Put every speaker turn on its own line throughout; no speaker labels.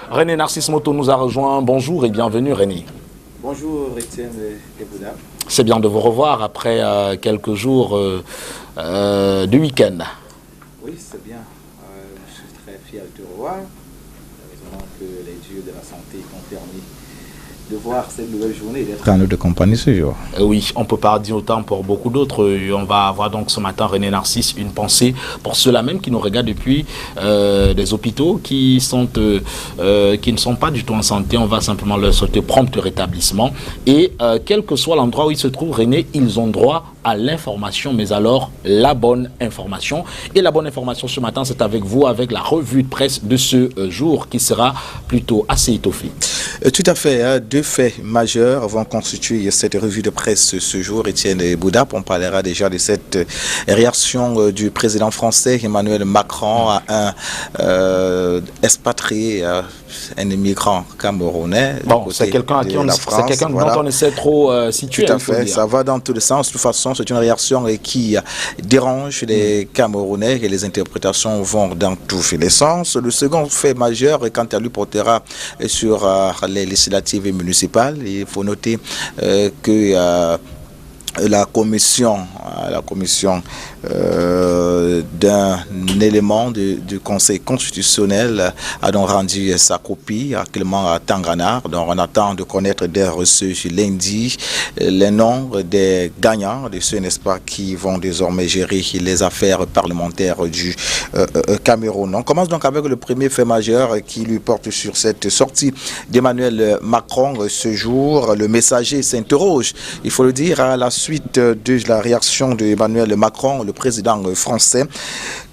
René Narcisse Moto nous a rejoint. Bonjour et bienvenue René.
Bonjour Étienne et Bouddha.
C'est bien de vous revoir après quelques jours de week-end.
Oui, c'est bien. Je suis très fier de te revoir. Heureusement que les dieux de la santé t'ont permis de voir cette nouvelle journée et d'être en notre compagnie ce jour.
Oui, on ne peut pas dire autant pour beaucoup d'autres. On va avoir donc ce matin, René Narcisse, une pensée pour ceux-là même qui nous regardent depuis des hôpitaux qui ne sont pas du tout en santé. On va simplement leur souhaiter prompt rétablissement. Et quel que soit l'endroit où ils se trouvent, René, ils ont droit à l'information, mais alors la bonne information. Et la bonne information ce matin, c'est avec vous, avec la revue de presse de ce jour qui sera plutôt assez étoffée.
Tout à fait. Hein. Deux faits majeurs vont constituer cette revue de presse ce jour. Étienne et Bouddha, on parlera déjà de cette réaction du président français Emmanuel Macron à un expatrié, un immigrant camerounais.
Bon, c'est quelqu'un dont on essaie trop situer.
Tout à fait, ça va dans tous les sens. De toute façon, c'est une réaction qui dérange les Camerounais et les interprétations vont dans tous les sens. Le second fait majeur, quant à lui, portera sur les législatives et municipales. Il faut noter que la commission d'un élément du Conseil constitutionnel a donc rendu sa copie actuellement à Tanganard. Donc on attend de connaître dès ce lundi les noms des gagnants de ceux, n'est-ce pas, qui vont désormais gérer les affaires parlementaires du Cameroun. On commence donc avec le premier fait majeur qui lui porte sur cette sortie d'Emmanuel Macron ce jour. Le Messager s'interroge, il faut le dire, à la suite de la réaction d'Emmanuel Macron, le président français.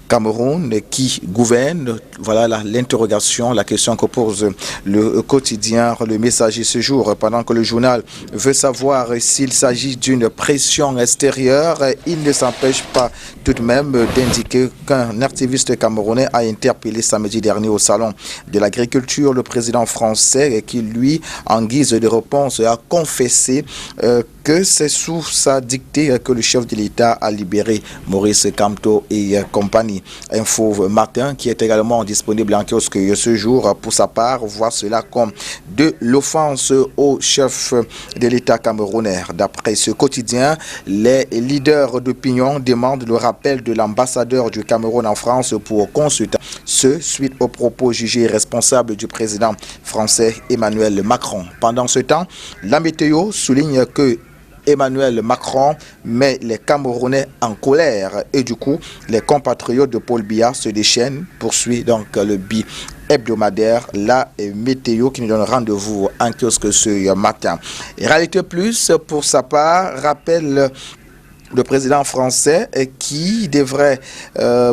Cameroun qui gouverne, voilà l'interrogation, la question que pose le quotidien Le Messager ce jour. Pendant que le journal veut savoir s'il s'agit d'une pression extérieure, il ne s'empêche pas tout de même d'indiquer qu'un activiste camerounais a interpellé samedi dernier au salon de l'agriculture le président français qui lui, en guise de réponse, a confessé que c'est sous sa dictée que le chef de l'État a libéré Maurice Kamto et compagnie. Info Matin qui est également disponible en kiosque ce jour pour sa part voit cela comme de l'offense au chef de l'État camerounais. D'après ce quotidien, les leaders d'opinion demandent le rappel de l'ambassadeur du Cameroun en France pour consulter ce suite aux propos jugés irresponsables du président français Emmanuel Macron. Pendant ce temps, la météo souligne que Emmanuel Macron met les Camerounais en colère et du coup, les compatriotes de Paul Biya se déchaînent, poursuit donc le bi hebdomadaire, la météo qui nous donne rendez-vous en kiosque ce matin. Et Réalité Plus, pour sa part, rappelle le président français qui devrait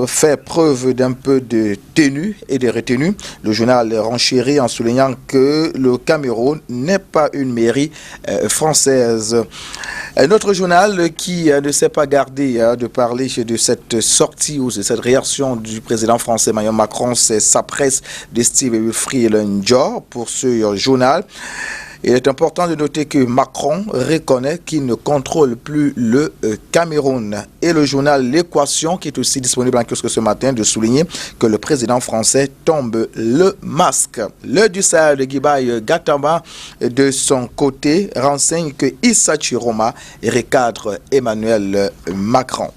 faire preuve d'un peu de tenue et de retenue. Le journal renchérit en soulignant que le Cameroun n'est pas une mairie française. Un autre journal qui ne s'est pas gardé de parler de cette sortie ou de cette réaction du président français Emmanuel Macron, c'est Sa Presse de Steve Wilfried Njor pour ce journal. Il est important de noter que Macron reconnaît qu'il ne contrôle plus le Cameroun. Et le journal L'Équation, qui est aussi disponible en kiosque ce matin, de souligner que le président français tombe le masque. Le du Sahel de Guibaï Gatamba, de son côté, renseigne que Issa Chiroma recadre Emmanuel Macron.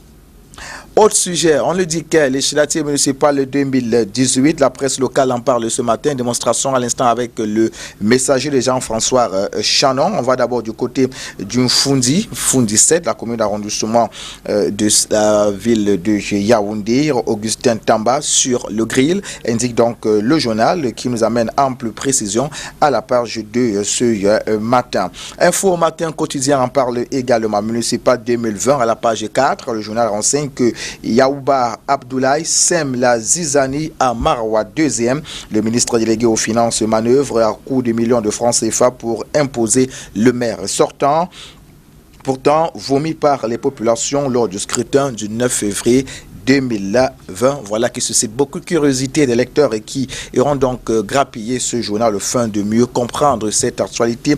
Autre sujet, on le dit que législative municipale 2018, la presse locale en parle ce matin, démonstration à l'instant avec le Messager de Jean-François Chanon. On va d'abord du côté du Fundi 7, la commune d'arrondissement de la ville de Yaoundé. Augustin Tamba sur le grill, indique donc le journal qui nous amène ample précision à la page de ce matin. Info Matin quotidien en parle également, municipal 2020 à la page 4, le journal renseigne que Yaouba Abdoulaye sème la zizanie à Marwa 2e. Le ministre délégué aux Finances manœuvre à coups de millions de francs CFA pour imposer le maire sortant. Pourtant, vomi par les populations lors du scrutin du 9 février 2020. Voilà qui suscite beaucoup de curiosité des lecteurs et qui iront donc grappiller ce journal afin de mieux comprendre cette actualité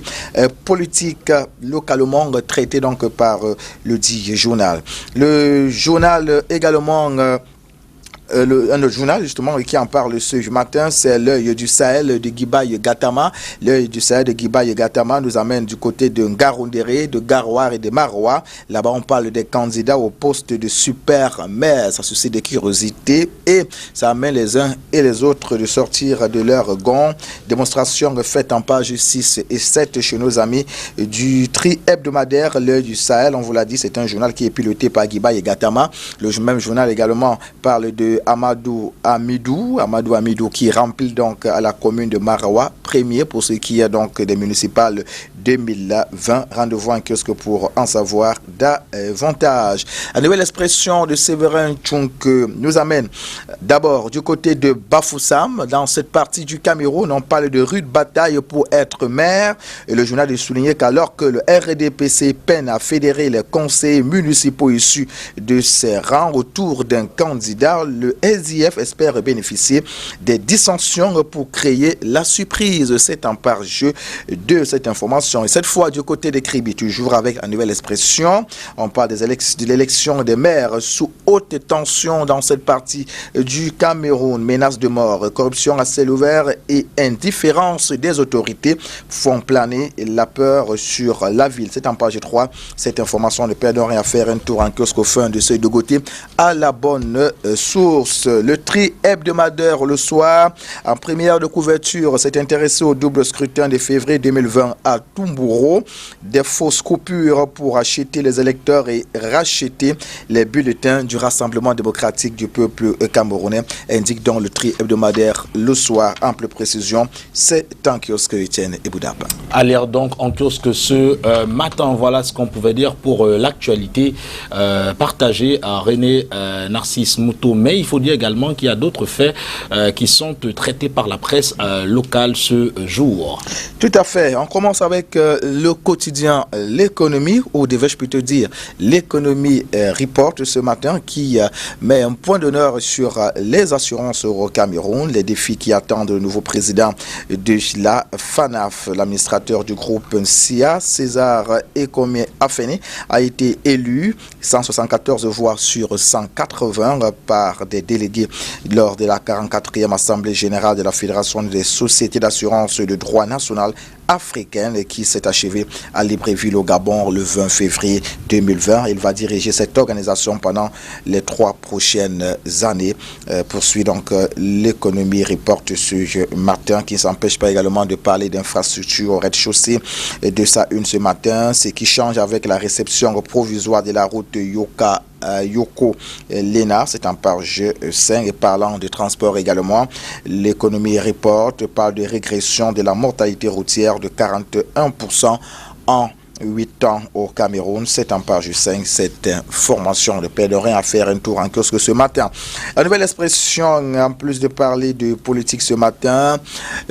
politique localement traitée donc par le dit journal. Le journal également un autre journal justement qui en parle ce matin, c'est l'œil du Sahel de Guibaye Gatama. L'œil du Sahel de Guibaye Gatama nous amène du côté de Ngaroundéré, de Garoua et de Maroua. Là-bas, on parle des candidats au poste de super maire. Ça suscite de curiosité et ça amène les uns et les autres de sortir de leur gond. Démonstration faite en page 6 et 7 chez nos amis du tri hebdomadaire L'œil du Sahel. On vous l'a dit, c'est un journal qui est piloté par Guibaye Gatama. Le même journal également parle de Amadou Amidou qui remplit donc à la commune de Marawa, premier pour ce qui est donc des municipales 2020. Rendez-vous en kiosque pour en savoir davantage. La nouvelle expression de Séverin Tchounk nous amène d'abord du côté de Bafoussam. Dans cette partie du Cameroun, on parle de rude bataille pour être maire. Et le journal est souligné qu'alors que le RDPC peine à fédérer les conseillers municipaux issus de ses rangs autour d'un candidat, le SDF espère bénéficier des dissensions pour créer la surprise. C'est en part-jeu de cette information. Et cette fois, du côté des Kribi, toujours avec la nouvelle expression, on parle de l'élection des maires sous haute tension dans cette partie du Cameroun. Menaces de mort, corruption à ciel ouvert et indifférence des autorités font planer la peur sur la ville. C'est en page 3. Cette information ne perd rien à faire un tour en kiosque au fin de Seuil de Gauthier à la bonne source. Le tri hebdomadaire le soir, en première de couverture, s'est intéressé au double scrutin de février 2020 à Tumburo. Des fausses coupures pour acheter les électeurs et racheter les bulletins du Rassemblement démocratique du peuple camerounais, indique dans le tri hebdomadaire le soir. Ample précision, c'est en kiosque Etienne et Boudapa.
À l'air donc en kiosque ce matin, voilà ce qu'on pouvait dire pour l'actualité partagée à René Narcisse Mouto. Mais il faut dire également qu'il y a d'autres faits qui sont traités par la presse locale ce jour.
Tout à fait. On commence avec le quotidien L'économie, ou devais-je plutôt dire L'économie Report ce matin, qui met un point d'honneur sur les assurances au Cameroun, les défis qui attendent le nouveau président de la FANAF. L'administrateur du groupe SIA, César Ekomie Afeni, a été élu 174 voix sur 180 par des délégués lors de la 44e Assemblée générale de la Fédération des sociétés d'assurance de droit national africaine qui s'est achevée à Libreville au Gabon le 20 février 2020. Il va diriger cette organisation pendant les 3 prochaines années. Poursuit donc l'économie Report ce matin, qui ne s'empêche pas également de parler d'infrastructures au rez-de-chaussée de sa une ce matin. Ce qui change avec la réception provisoire de la route Yoko Lena, c'est en page 5. Et parlant de transport également, l'économie Report parle de régression de la mortalité routière de 41% en 8 ans au Cameroun. C'est en page 5. Cette information ne perd rien à faire un tour en kiosque ce matin. La nouvelle expression, en plus de parler de politique ce matin,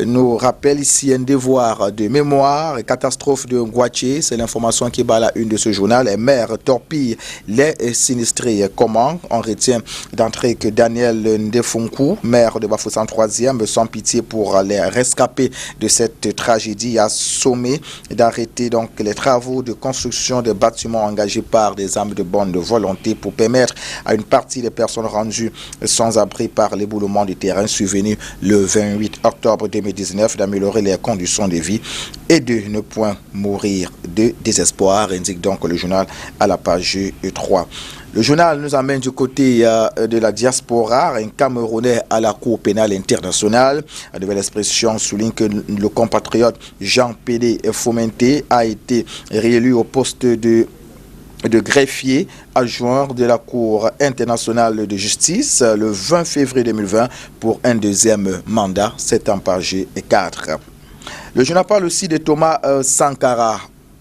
nous rappelle ici un devoir de mémoire. Catastrophe de Ngouaché, c'est l'information qui bat la une de ce journal. Les maires torpillent les sinistrés. Comment? On retient d'entrée que Daniel Ndefonkou, maire de Bafoussam 3e, sans pitié pour les rescapés de cette tragédie, a sommé d'arrêter donc les travaux de construction des bâtiments engagés par des âmes de bonne volonté pour permettre à une partie des personnes rendues sans abri par l'éboulement du terrain survenu le 28 octobre 2019 d'améliorer les conditions de vie et de ne point mourir de désespoir, indique donc le journal à la page 3. Le journal nous amène du côté de la diaspora, un Camerounais à la Cour pénale internationale. La nouvelle expression souligne que le compatriote Jean Pédé Fomenté a été réélu au poste de greffier adjoint de la Cour internationale de justice le 20 février 2020 pour un deuxième mandat. C'est en page 4. Le journal parle aussi de Thomas Sankara.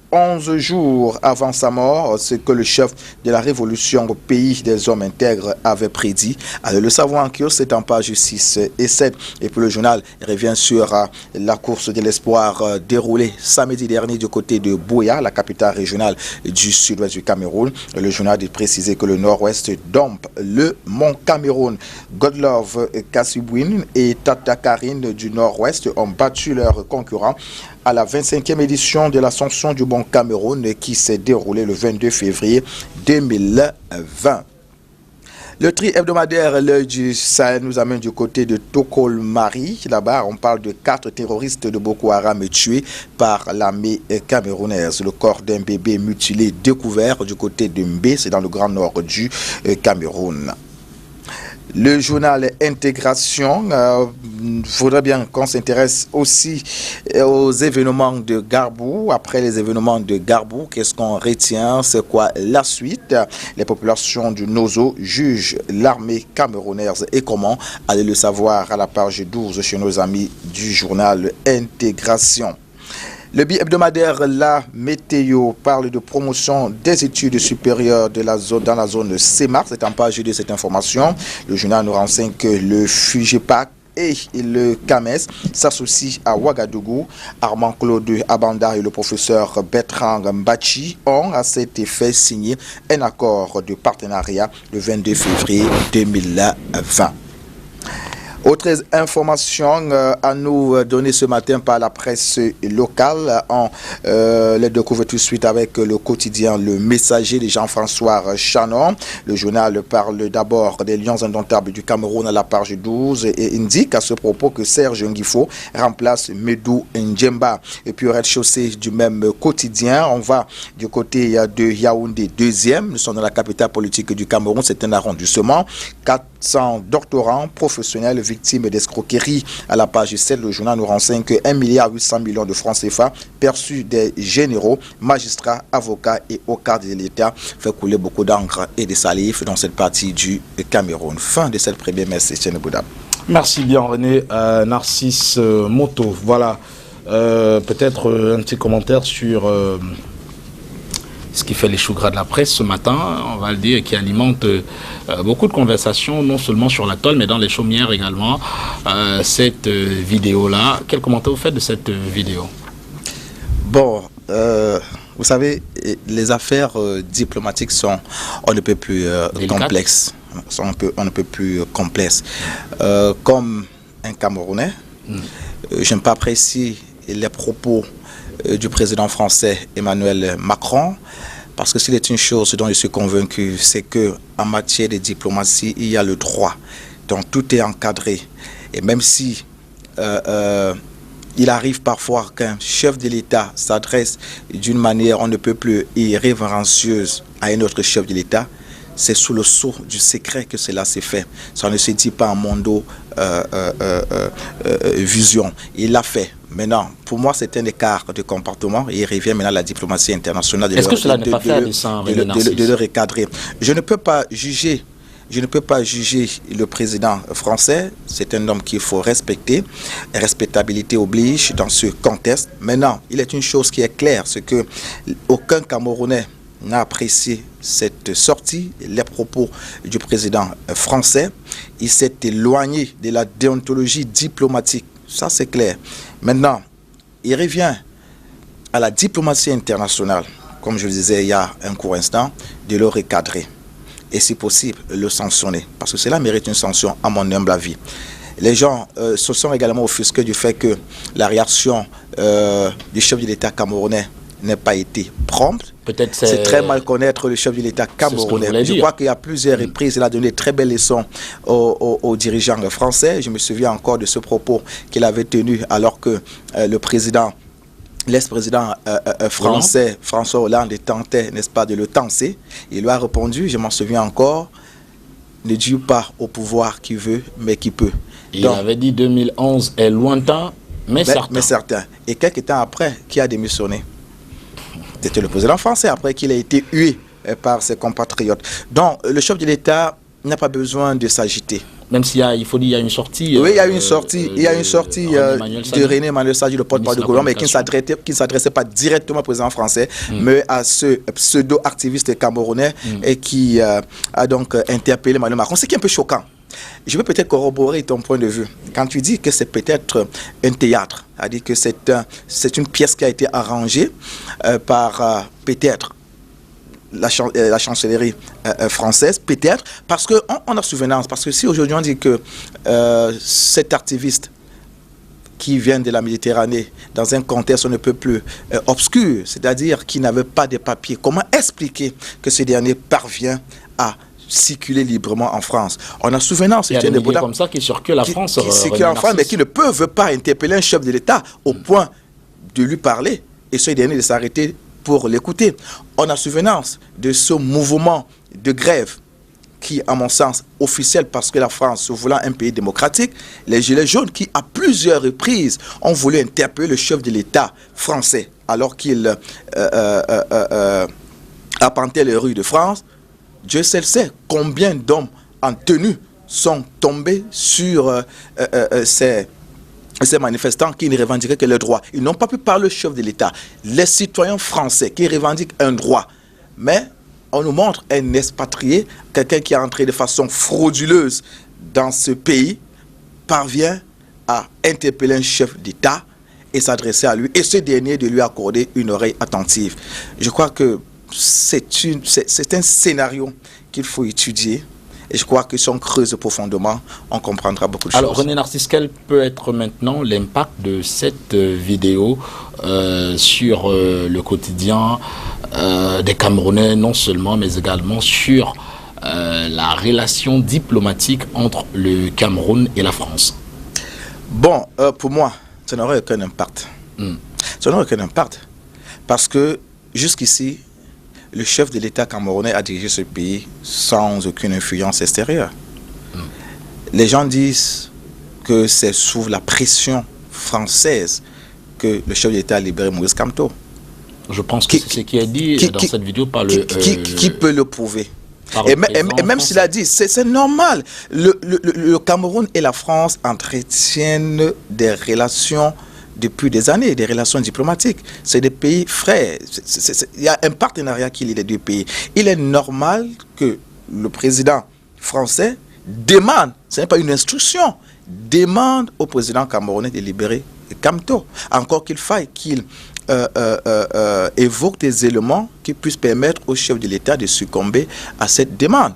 11 jours avant sa mort, ce que le chef de la révolution au pays des hommes intègres avait prédit. Alors, le savoir en kiosque, c'est en page 6 et 7. Et puis le journal revient sur la course de l'espoir déroulée samedi dernier du côté de Buea, la capitale régionale du sud-ouest du Cameroun. Le journal dit préciser que le nord-ouest dompe le mont Cameroun. Godlove Kassibouine et Tata Karine du nord-ouest ont battu leurs concurrents à la 25e édition de l'Ascension du Bon Cameroun qui s'est déroulée le 22 février 2020. Le tri hebdomadaire L'œil du Sahel nous amène du côté de Tokolmari. Là-bas, on parle de 4 terroristes de Boko Haram tués par l'armée camerounaise. Le corps d'un bébé mutilé découvert du côté de Mbé, c'est dans le grand nord du Cameroun. Le journal Intégration, faudrait bien qu'on s'intéresse aussi aux événements de Garbou. Après les événements de Garbou, qu'est-ce qu'on retient? C'est quoi la suite? Les populations du Nozo jugent l'armée camerounaise et comment? Allez le savoir à la page 12 chez nos amis du journal Intégration. Le bi-hebdomadaire La Météo parle de promotion des études supérieures de la zone, dans la zone CEMAR. C'est en page de cette information. Le journal nous renseigne que le FUGEPAC et le CAMES s'associent à Ouagadougou. Armand Claude Abanda et le professeur Bertrand Mbachi ont à cet effet signé un accord de partenariat le 22 février 2020. Autres informations à nous donner ce matin par la presse locale. On les découvre tout de suite avec le quotidien Le Messager de Jean-François Chanon. Le journal parle d'abord des Lions indomptables du Cameroun à la page 12 et indique à ce propos que Serge Nguifo remplace Medou Ndjemba. Et puis au rez-de-chaussée du même quotidien, on va du côté de Yaoundé 2e. Nous sommes dans la capitale politique du Cameroun, c'est un arrondissement. 400 doctorants professionnels victimes d'escroquerie. À la page 7, le journal nous renseigne que 1,8 milliard de francs CFA perçus des généraux, magistrats, avocats et au cadre de l'État fait couler beaucoup d'encre et de salive dans cette partie du Cameroun. Fin de cette première messe, Etienne Bouda.
Merci bien René. Narcisse Moto, voilà. Peut-être un petit commentaire sur ce qui fait les choux gras de la presse ce matin, on va le dire, qui alimente beaucoup de conversations, non seulement sur la toile, mais dans les chaumières également. Cette vidéo-là, quel commentaire vous faites de cette vidéo?
Bon, vous savez, les affaires diplomatiques sont, on ne peut plus complexes. On ne peut plus complexes. Comme un Camerounais, je n'aime pas apprécier les propos du président français Emmanuel Macron, parce que s'il est une chose dont je suis convaincu, c'est que en matière de diplomatie, il y a le droit, donc tout est encadré. Et même si il arrive parfois qu'un chef de l'État s'adresse d'une manière on ne peut plus irrévérencieuse à un autre chef de l'État, c'est sous le sceau du secret que cela s'est fait. Ça ne se dit pas en mondo vision. Il l'a fait. Maintenant, pour moi, c'est un écart de comportement et il revient maintenant à la diplomatie internationale
Est-ce que cela n'est pas fait à dessein,
de le recadrer. Je ne peux pas juger le président français. C'est un homme qu'il faut respecter. Respectabilité oblige dans ce contexte. Maintenant, il est une chose qui est claire, c'est que aucun Camerounais n'a apprécié cette sortie, les propos du président français. Il s'est éloigné de la déontologie diplomatique. Ça, c'est clair. Maintenant, il revient à la diplomatie internationale, comme je le disais il y a un court instant, de le recadrer. Et si possible, le sanctionner. Parce que cela mérite une sanction, à mon humble avis. Les gens se sont également offusqués du fait que la réaction du chef de l'État camerounais n'ait pas été prompte. C'est très mal connaître le chef de l'État camerounais. Je crois qu'il y a plusieurs reprises, il a donné de très belles leçons aux dirigeants français. Je me souviens encore de ce propos qu'il avait tenu alors que le président, l'ex-président français, François Hollande, tentait, n'est-ce pas, de le tancer. Il lui a répondu, je m'en souviens encore, ne dis pas au pouvoir qui veut, mais qui peut.
Il avait dit 2011 est lointain, mais certain.
Et quelques temps après, qui a démissionné? C'était le président français, après qu'il a été hué par ses compatriotes. Donc, le chef de l'État n'a pas besoin de s'agiter.
Même s'il y a, il faut dire, il y a une sortie.
Oui, il y a une sortie. Il y a une sortie de René Emmanuel Sadji, le porte-parole du gouvernement, mais qui ne s'adressait pas directement au président français, mais à ce pseudo-activiste camerounais et qui a donc interpellé Emmanuel Macron. C'est qui est un peu choquant. Je vais peut-être corroborer ton point de vue. Quand tu dis que c'est peut-être un théâtre, c'est-à-dire que c'est une pièce qui a été arrangée par peut-être la chancellerie française, peut-être, parce qu'on a souvenance. Parce que si aujourd'hui on dit que cet activiste qui vient de la Méditerranée, dans un contexte on ne peut plus obscur, c'est-à-dire qui n'avait pas de papiers, comment expliquer que ce dernier parvient à circuler librement en France. On a souvenance.
Il y a des médias comme ça qui circulent en France.
Qui circulent en France, mais qui ne peuvent pas interpeller un chef de l'État au point de lui parler et ce dernier de s'arrêter pour l'écouter. On a souvenance de ce mouvement de grève qui, à mon sens, officiel parce que la France, se voulant un pays démocratique, les Gilets jaunes qui, à plusieurs reprises, ont voulu interpeller le chef de l'État français alors qu'il arpentait les rues de France. Dieu seul sait combien d'hommes en tenue sont tombés sur ces manifestants qui ne revendiquaient que leurs droits. Ils n'ont pas pu parler au chef de l'État. Les citoyens français qui revendiquent un droit, mais on nous montre un expatrié, quelqu'un qui est entré de façon frauduleuse dans ce pays, parvient à interpeller un chef d'État et s'adresser à lui, et ce dernier de lui accorder une oreille attentive. Je crois que c'est un scénario qu'il faut étudier, et je crois que si on creuse profondément, on comprendra beaucoup de choses.
Alors René Narcisse, quel peut être maintenant l'impact de cette vidéo sur le quotidien des Camerounais, non seulement, mais également sur la relation diplomatique entre le Cameroun et la France?
Bon, pour moi, ça n'aurait aucun impact. Ça n'aurait aucun impact. Parce que jusqu'ici, le chef de l'État camerounais a dirigé ce pays sans aucune influence extérieure. Les gens disent que c'est sous la pression française que le chef de l'État a libéré Maurice Kamto.
Je pense que c'est ce qui est dit dans cette vidéo par le...
Qui peut le prouver? Et même s'il a dit, c'est normal. Le Cameroun et la France entretiennent des relations depuis des années, des relations diplomatiques. C'est des pays frères. Il y a un partenariat qui lie les deux pays. Il est normal que le président français demande, ce n'est pas une instruction, demande au président camerounais de libérer Kamto. Encore qu'il faille qu'il évoque des éléments qui puissent permettre au chef de l'État de succomber à cette demande.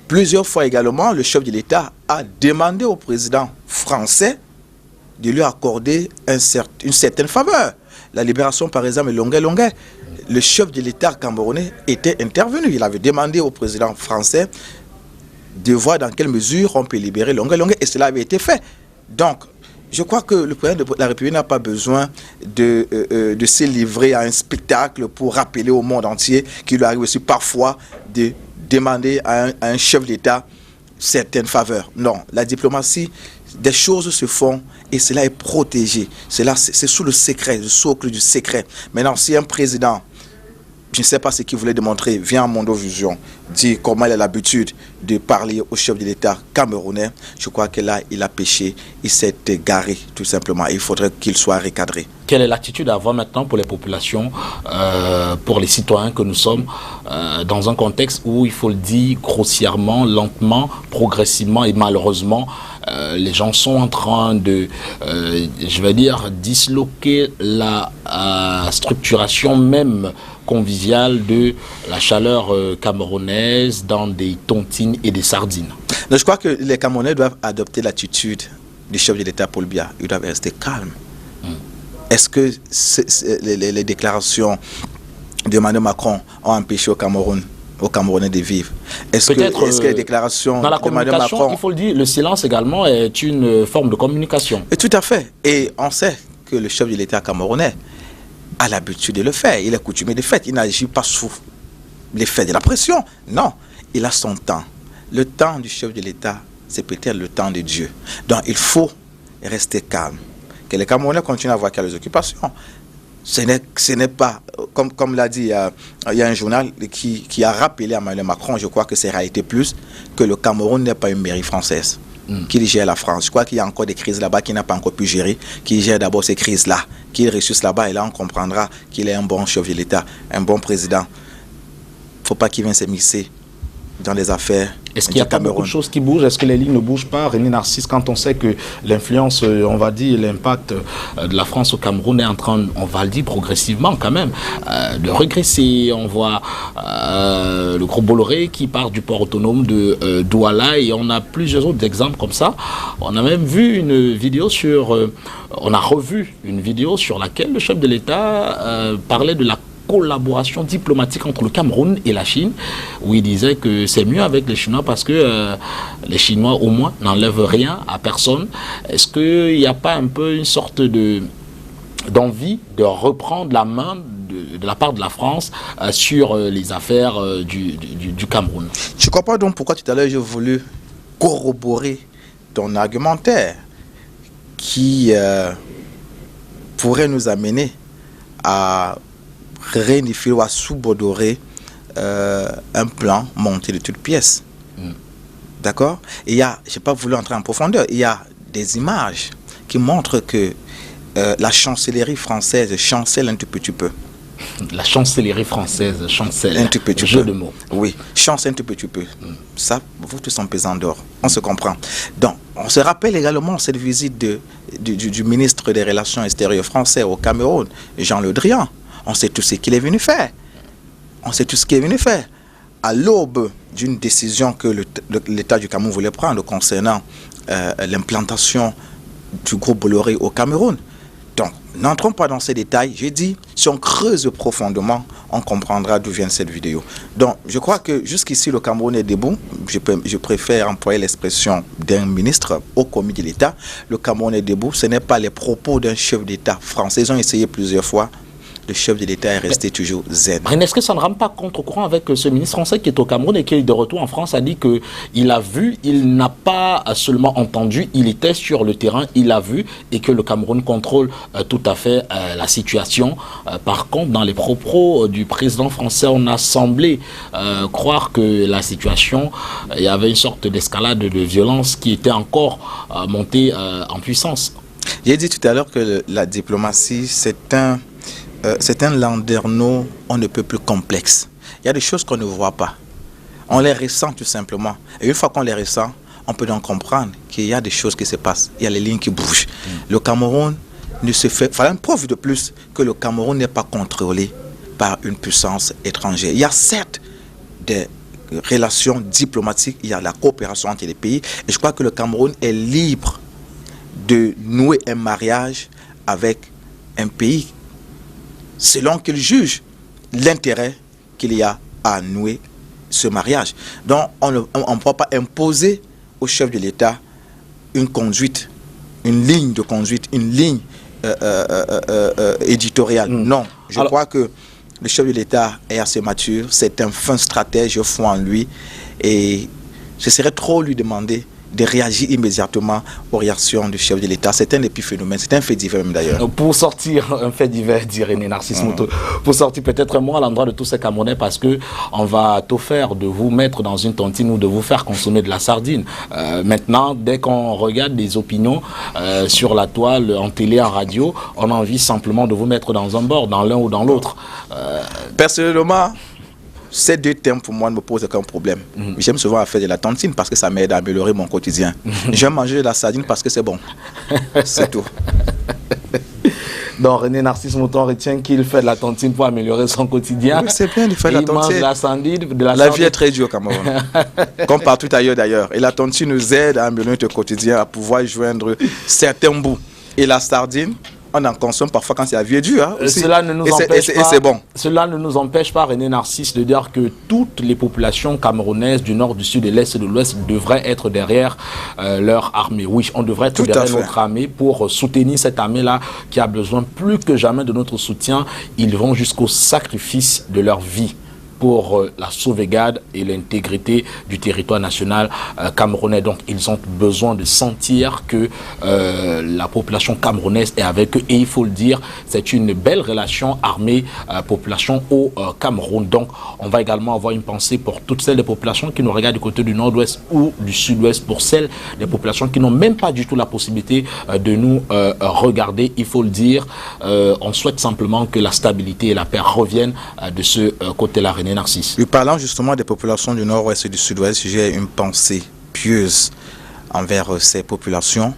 Plusieurs fois également, le chef de l'État a demandé au président français de lui accorder une certaine faveur. La libération, par exemple, de Longuet. Le chef de l'État camerounais était intervenu. Il avait demandé au président français de voir dans quelle mesure on peut libérer Longuet, et cela avait été fait. Donc, je crois que le président de la République n'a pas besoin de se livrer à un spectacle pour rappeler au monde entier qu'il lui arrive aussi parfois de demander à un chef d'État certaines faveurs. Non, la diplomatie, des choses se font et cela est protégé. C'est sous le secret, le socle du secret. Maintenant, si un président, je ne sais pas ce qu'il voulait démontrer, vient à Mondovision, dit comment il a l'habitude de parler au chef de l'État camerounais, je crois que là, il a péché, il s'est égaré, tout simplement. Il faudrait qu'il soit recadré.
Quelle est l'attitude à avoir maintenant pour les populations, pour les citoyens que nous sommes, dans un contexte où, il faut le dire grossièrement, lentement, progressivement et malheureusement, les gens sont en train de, je vais dire, disloquer la structuration même conviviale de la chaleur camerounaise dans des tontines et des sardines.
Donc, je crois que les Camerounais doivent adopter l'attitude du chef de l'État Paul Biya. Ils doivent rester calmes. Est-ce que les déclarations de Emmanuel Macron ont empêché aux Camerounais de vivre? Est-ce que les déclarations
dans la
de Emmanuel Macron...
il faut le dire, le silence également est une forme de communication.
Et tout à fait. Et on sait que le chef de l'État camerounais a l'habitude de le faire. Il est coutumier de fait. Il n'agit pas sous l'effet de la pression. Non, il a son temps. Le temps du chef de l'État, c'est peut-être le temps de Dieu. Donc il faut rester calme. Que les Camerounais continuent à voir qu'il y a les occupations. Ce n'est pas, comme l'a dit, il y a un journal qui a rappelé à Emmanuel Macron, je crois que c'est réalité plus, que le Cameroun n'est pas une mairie française, qu'il gère la France. Je crois qu'il y a encore des crises là-bas qu'il n'a pas encore pu gérer, qu'il gère d'abord ces crises-là, qu'il ressuscite là-bas, et là on comprendra qu'il est un bon chef de l'État, un bon président. Il ne faut pas qu'il vienne s'immiscer dans les affaires.
Est-ce qu'il y a pas beaucoup de choses qui bougent? Est-ce que les lignes ne bougent pas, René Narcisse, quand on sait que l'influence, on va dire, l'impact de la France au Cameroun est en train, on va le dire progressivement quand même, de régresser? On voit le groupe Bolloré qui part du port autonome de Douala, et on a plusieurs autres exemples comme ça. On a même vu une vidéo on a revu une vidéo sur laquelle le chef de l'État parlait de la collaboration diplomatique entre le Cameroun et la Chine, où il disait que c'est mieux avec les Chinois parce que les Chinois au moins n'enlèvent rien à personne. Est-ce qu'il n'y a pas un peu une sorte d'envie de reprendre la main de la part de la France sur les affaires du Cameroun?
Je ne comprends pas donc pourquoi tout à l'heure j'ai voulu corroborer ton argumentaire qui pourrait nous amener à réunifier ou à subodorer un plan monté de toutes pièces. D'accord? Et je n'ai pas voulu entrer en profondeur, il y a des images qui montrent que la chancellerie française chancelle un tout petit peu.
La chancellerie française chancelle.
Un tout petit
jeu
peu.
de mots.
Oui, chancelle un tout petit peu. Ça, vous tous en pesant d'or. On se comprend. Donc, on se rappelle également cette visite du ministre des Relations extérieures français au Cameroun, Jean Le Drian. On sait tout ce qu'il est venu faire. On sait tout ce qu'il est venu faire. À l'aube d'une décision que l'État du Cameroun voulait prendre concernant l'implantation du groupe Bolloré au Cameroun. Donc, n'entrons pas dans ces détails. J'ai dit, si on creuse profondément, on comprendra d'où vient cette vidéo. Donc, je crois que jusqu'ici, le Cameroun est debout. Je préfère employer l'expression d'un ministre au commis de l'État. Le Cameroun est debout. Ce n'est pas les propos d'un chef d'État français. Ils ont essayé plusieurs fois. Le chef de l'État est resté toujours zen.
Est-ce que ça ne rame pas contre-courant avec ce ministre français qui est au Cameroun et qui est de retour en France, a dit qu'il a vu, il n'a pas seulement entendu, il était sur le terrain, il a vu et que le Cameroun contrôle tout à fait la situation. Par contre, dans les propos du président français, on a semblé croire que la situation, il y avait une sorte d'escalade de violence qui était encore montée en puissance.
J'ai dit tout à l'heure que la diplomatie, c'est un landerneau, on ne peut plus complexe. Il y a des choses qu'on ne voit pas. On les ressent tout simplement. Et une fois qu'on les ressent, on peut donc comprendre qu'il y a des choses qui se passent. Il y a les lignes qui bougent. Le Cameroun ne se fait... Voilà une preuve de plus que le Cameroun n'est pas contrôlé par une puissance étrangère. Il y a certes des relations diplomatiques, il y a la coopération entre les pays. Et je crois que le Cameroun est libre de nouer un mariage avec un pays selon qu'il juge l'intérêt qu'il y a à nouer ce mariage. Donc, on ne peut pas imposer au chef de l'État une conduite, une ligne de conduite, une ligne éditoriale. Non, je crois que le chef de l'État est assez mature, c'est un fin stratège, je crois en lui, et ce serait trop lui demander de réagir immédiatement aux réactions du chef de l'État. C'est un épiphénomène, c'est un fait divers même d'ailleurs.
Pour sortir, un fait divers, dit René Narcisse Mouto, pour sortir peut-être un mot à l'endroit de tous ces Camerounais, parce que on va t'offrir de vous mettre dans une tontine ou de vous faire consommer de la sardine. Maintenant, dès qu'on regarde des opinions sur la toile, en télé, en radio, on a envie simplement de vous mettre dans un bord, dans l'un ou dans l'autre.
Personnellement, ces deux termes pour moi ne me posent aucun problème. J'aime souvent faire de la tontine parce que ça m'aide à améliorer mon quotidien. J'aime manger de la sardine parce que c'est bon. C'est tout.
Donc René Narcisse Mouton retient qu'il fait de la tontine pour améliorer son quotidien.
Oui, c'est bien de faire de la tontine.
Il mange de la sardine.
La vie est très dure au Cameroun. Comme partout ailleurs d'ailleurs. Et la tontine nous aide à améliorer notre quotidien, à pouvoir joindre certains bouts. Et la sardine, on en consomme parfois quand la vie est dure.
Cela ne nous empêche pas,
et c'est bon.
Cela ne nous empêche pas, René Narcisse, de dire que toutes les populations camerounaises du nord, du sud, de l'est et de l'ouest devraient être derrière leur armée. Oui, on devrait être derrière notre armée pour soutenir cette armée-là qui a besoin plus que jamais de notre soutien. Ils vont jusqu'au sacrifice de leur vie pour la sauvegarde et l'intégrité du territoire national camerounais. Donc, ils ont besoin de sentir que la population camerounaise est avec eux. Et il faut le dire, c'est une belle relation armée-population au Cameroun. Donc, on va également avoir une pensée pour toutes celles des populations qui nous regardent du côté du nord-ouest ou du sud-ouest, pour celles des populations qui n'ont même pas du tout la possibilité de nous regarder. Il faut le dire, on souhaite simplement que la stabilité et la paix reviennent de ce côté-là, René Narcisse.
Oui, parlant justement des populations du nord-ouest et du sud-ouest, j'ai une pensée pieuse envers ces populations.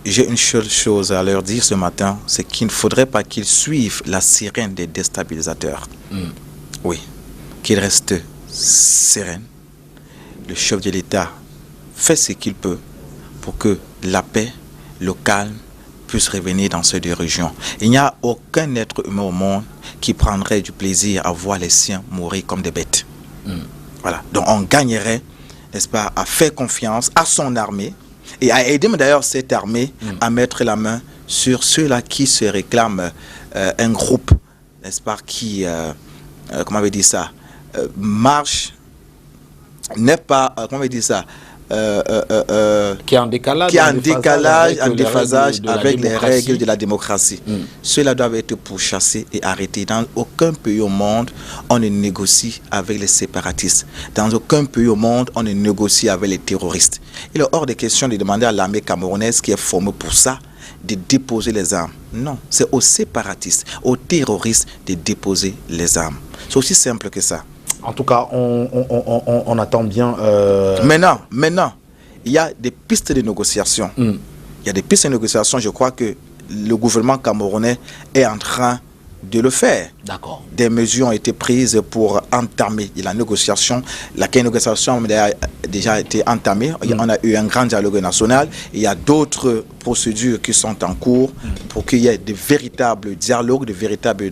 J'ai une seule chose à leur dire ce matin, c'est qu'il ne faudrait pas qu'ils suivent la sirène des déstabilisateurs. Oui, qu'ils restent sereins. Le chef de l'État fait ce qu'il peut pour que la paix, le calme puisse revenir dans ces deux régions. Il n'y a aucun être humain au monde qui prendrait du plaisir à voir les siens mourir comme des bêtes. Voilà. Donc on gagnerait, n'est-ce pas, à faire confiance à son armée et à aider d'ailleurs cette armée à mettre la main sur ceux-là qui se réclament un groupe, n'est-ce pas, qui, comment on veut dire ça, marche, n'est pas, comment on veut dire ça,
qui est en décalage,
en déphasage avec les règles de la démocratie. Ceux-là doivent être pourchassés et arrêtés. Dans aucun pays au monde, on ne négocie avec les séparatistes. Dans aucun pays au monde, on ne négocie avec les terroristes. Il est hors de question de demander à l'armée camerounaise qui est formée pour ça de déposer les armes. Non, c'est aux séparatistes, aux terroristes de déposer les armes. C'est aussi simple que ça.
En tout cas, on attend bien...
Maintenant, il y a des pistes de négociation. Il y a des pistes de négociation. Je crois que le gouvernement camerounais est en train de le faire.
D'accord.
Des mesures ont été prises pour entamer la négociation. La négociation a déjà été entamée. On a eu un grand dialogue national. Il y a d'autres procédures qui sont en cours pour qu'il y ait de véritables dialogues, de véritables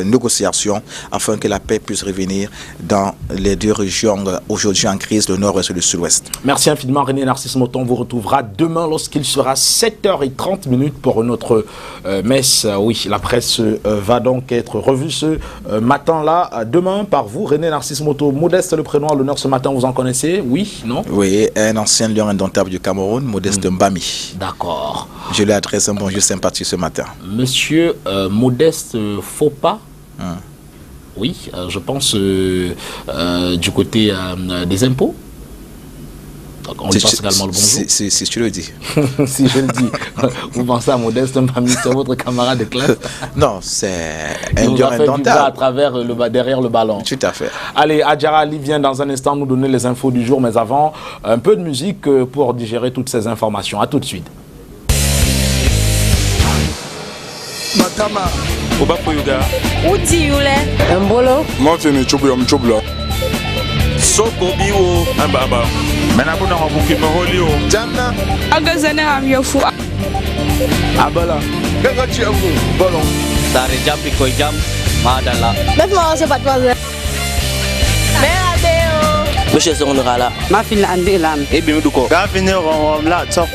négociations afin que la paix puisse revenir dans les deux régions aujourd'hui en crise, le nord-ouest et le sud-ouest.
Merci infiniment René Narcisse Moton. On vous retrouvera demain lorsqu'il sera 7h30 pour notre messe. Oui, la presse va donc être revue ce matin-là. Demain par vous, René Narcisse Moton. Modeste le prénom à l'honneur ce matin, vous en connaissez? Oui, non?
Oui, un ancien lion indomptable du Cameroun, Modeste Mbami.
D'accord.
Je lui adresse un bonjour sympathique ce matin.
Monsieur Modeste Faupas. Oui, je pense du côté des impôts. Donc on lui passe également le bonjour.
Si tu le dis.
Si je le dis. Vous pensez à Modeste Mbami, c'est votre camarade de classe?
Non, c'est un lion indomptable.
À travers derrière le ballon.
Tout à fait.
Allez, Adjara Ali vient dans un instant nous donner les infos du jour, mais avant, un peu de musique pour digérer toutes ces informations. A tout de suite.
Matama, Oba Poyuga.
Uti yule.
Mbolo. Martin Chobula. Soko biwo ambaba. Menabuna wabuki maholio. Jamna.
Agazane amyofu.
Abala. Gaga chiamu. Bolon.
Dari jampi ko jam madala.
Laisse-moi se battre.
Monsieur Songolala.
Ma fille andi lam.
Ebi muduko.
Gavine ron la top.